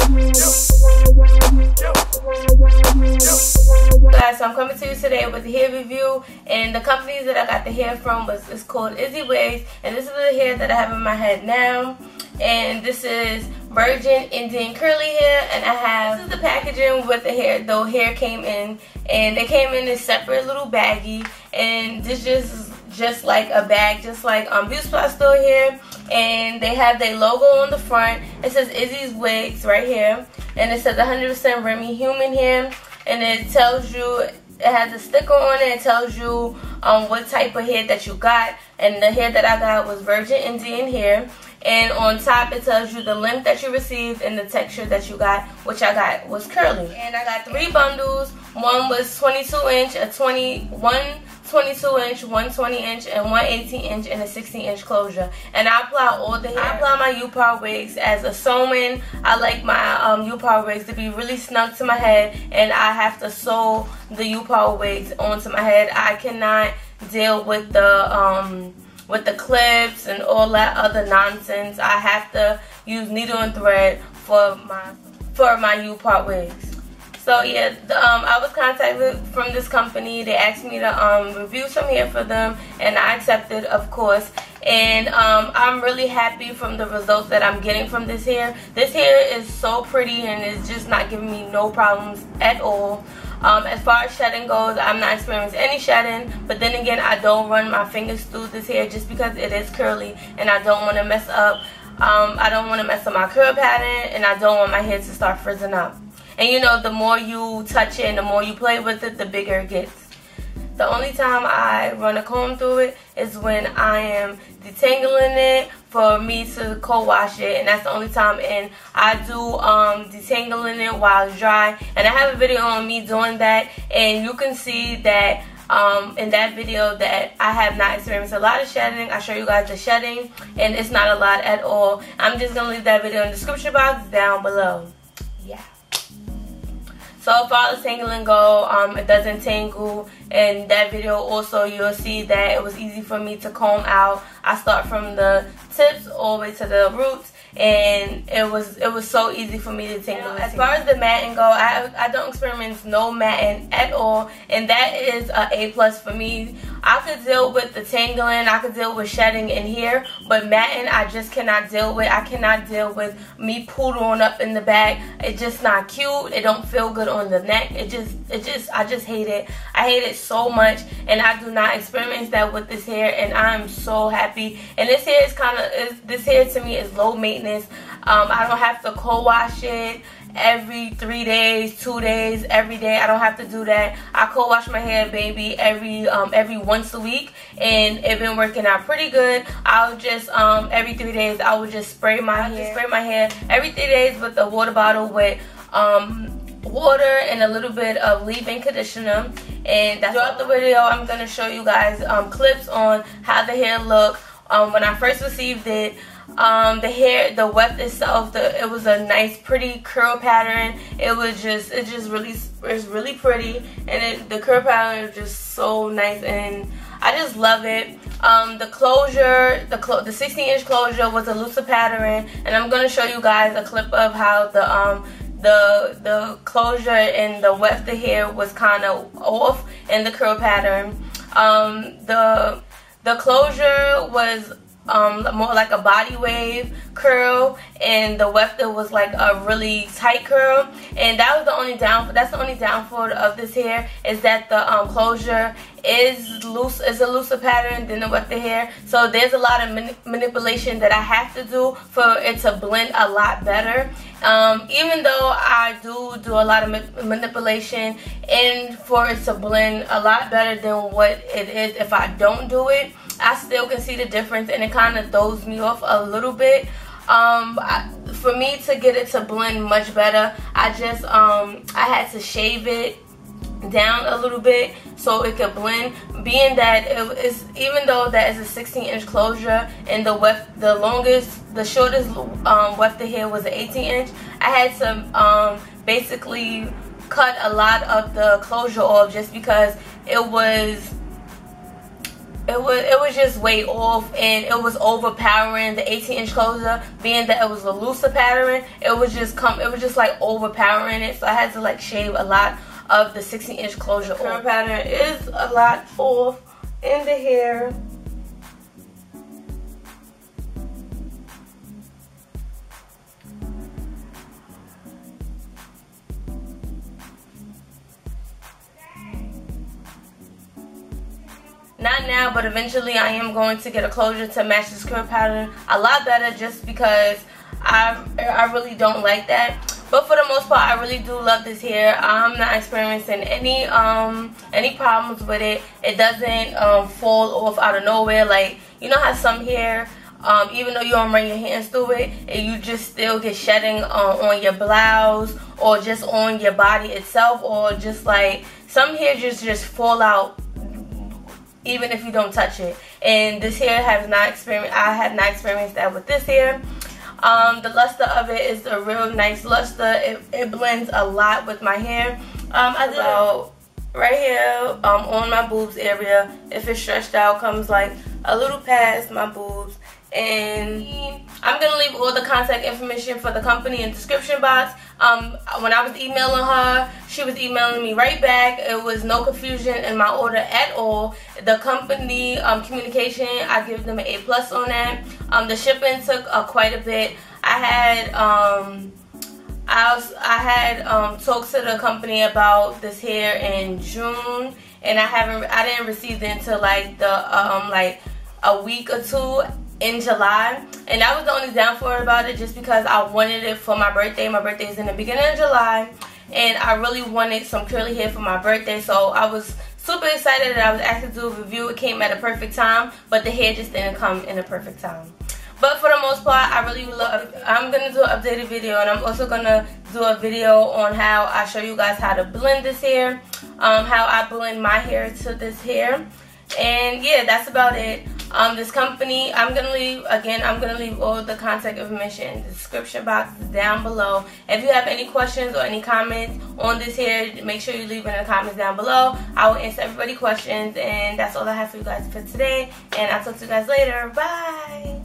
Guys, so I'm coming to you today with a hair review, and the companies that I got the hair from is called iZiWiG, and this is the hair that I have in my head now. And this is virgin Indian curly hair, and I have, this is the packaging with the hair. The hair came in, and they came in a separate little baggie, and this just like a bag, just like Beauty Supply store here. And they have their logo on the front. It says Izzy's Wigs right here, and it says 100% Remy human hair, and it tells you, it has a sticker on it. It tells you what type of hair that you got, and the hair that I got was virgin Indian hair. And on top it tells you the length that you received and the texture that you got, which I got was curly. And I got 3 bundles. One was 22 inch, one 22 inch, 1 20 inch, and 1 18 inch, and a 16 inch closure. And I apply all the hair. I apply my U-Power wigs as a sew-in. I like my U-Power wigs to be really snug to my head, and I have to sew the U-Power wigs onto my head. I cannot deal with the clips and all that other nonsense. I have to use needle and thread for my U-Power wigs. So yeah, I was contacted from this company. They asked me to review some hair for them, and I accepted, of course. And I'm really happy from the results that I'm getting from this hair. This hair is so pretty, and it's just not giving me no problems at all. As far as shedding goes, I'm not experiencing any shedding, but then again, I don't run my fingers through this hair just because it is curly, and I don't want to mess up. I don't want to mess up my curl pattern, and I don't want my hair to start frizzing up. And you know, the more you touch it and the more you play with it, the bigger it gets. The only time I run a comb through it is when I am detangling it for me to co-wash it, and that's the only time. And I do detangling it while it's dry, and I have a video on me doing that, and you can see that in that video that I have not experienced a lot of shedding. I show you guys the shedding, and it's not a lot at all. I'm just gonna leave that video in the description box down below. Yeah. So as far as tangling go, it doesn't tangle. In that video also, you'll see that it was easy for me to comb out. I start from the tips all the way to the roots, and it was so easy for me to tangle. As far as the matting go, I don't experience no matting at all, and that is a A+ for me. I could deal with the tangling, I could deal with shedding in here, but matting I just cannot deal with. I cannot deal with me poodling up in the back. It's just not cute. It don't feel good on the neck. I just hate it. I hate it so much, and I do not experience that with this hair, and I'm so happy. And this hair is this hair to me is low maintenance. I don't have to co-wash it every 3 days, 2 days, every day. I don't have to do that. I co-wash my hair, baby, every once a week, and it's been working out pretty good. I'll just every 3 days I would just spray my hair every 3 days with a water bottle with water and a little bit of leave-in conditioner. And that's throughout the video I'm gonna show you guys clips on how the hair looked when I first received it. The hair, the weft itself, it was a nice pretty curl pattern. It's really pretty, and the curl pattern is just so nice, and I just love it. The closure, the 16 inch closure was a looser pattern, and I'm gonna show you guys a clip of how the closure and the weft the hair was kind of off in the curl pattern. The closure was more like a body wave curl, and the wefter was like a really tight curl, and that was the only downfall. That's the only downfall of this hair, is that the closure is loose, is a looser pattern than the wefter hair. So there's a lot of manipulation that I have to do for it to blend a lot better. Even though I do a lot of manipulation and for it to blend a lot better than what it is if I don't do it, I still can see the difference, and it kind of throws me off a little bit. For me to get it to blend much better, I had to shave it down a little bit so it could blend, being that even though that is a 16 inch closure, and the shortest wefted hair was an 18 inch, I had to basically cut a lot of the closure off just because it was it was just way off, and it was overpowering. The 18-inch closure, being that it was a looser pattern, it was just like overpowering it. So I had to like shave a lot of the 16-inch closure. The curl pattern is a lot off in the hair. Not now, but eventually I am going to get a closure to match this curl pattern a lot better, just because I really don't like that. But for the most part, I really do love this hair. I'm not experiencing any problems with it. It doesn't fall off out of nowhere. Like, you know how some hair, even though you don't run your hands through it, and you just still get shedding on your blouse or just on your body itself, or just like some hair just fall out even if you don't touch it. And this hair I have not experienced that with this hair. The luster of it is a real nice luster. It blends a lot with my hair. I did about right here on my boobs area. If it's stretched out, comes like a little past my boobs. And I'm gonna leave all the contact information for the company in the description box. When I was emailing her, she was emailing me right back. It was no confusion in my order at all. The company communication, I give them an A+ on that. The shipping took quite a bit. I had talked to the company about this hair in June, and I didn't receive it until like like a week or two in July. And that was the only downfall about it, just because I wanted it for my birthday. My birthday is in the beginning of July, and I really wanted some curly hair for my birthday, so I was super excited that I was asked to do a review. It came at a perfect time, but the hair just didn't come in a perfect time. But for the most part, I really love. I'm gonna do an updated video, and I'm also gonna do a video on how I show you guys how to blend this hair, how I blend my hair to this hair. And yeah, that's about it. This company, I'm gonna leave all the contact information in the description box down below. If you have any questions or any comments on this hair, make sure you leave it in the comments down below. I will answer everybody's questions, and that's all I have for you guys for today. And I'll talk to you guys later. Bye.